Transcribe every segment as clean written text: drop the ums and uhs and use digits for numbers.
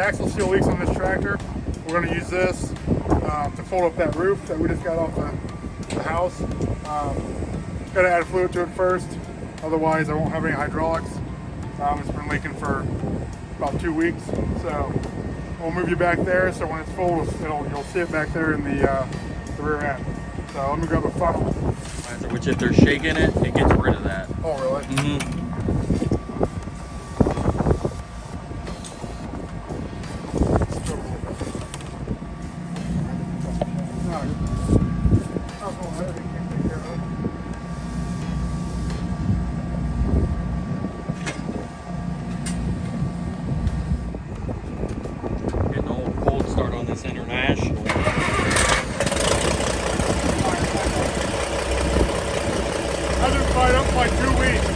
axle seal leaks on this tractor, we're going to use this to fold up that roof that we just got off the house. Got to add fluid to it first, otherwise I won't have any hydraulics. It's been leaking for about 2 weeks, so we'll move you back there. So when it's full, you'll see it back there in the rear end. So let me grab a funnel. Which, if they're shaking it, it gets rid of that. Oh, really? Mm-hmm. Getting a whole cold start on this international. I've been fired up for like 2 weeks.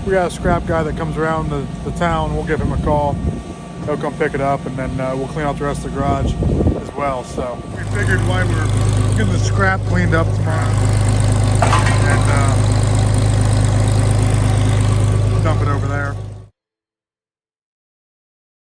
We got a scrap guy that comes around the town. We'll give him a call. He'll come pick it up, and then we'll clean out the rest of the garage as well. So we figured why we're getting the scrap cleaned up tomorrow and dump it over there.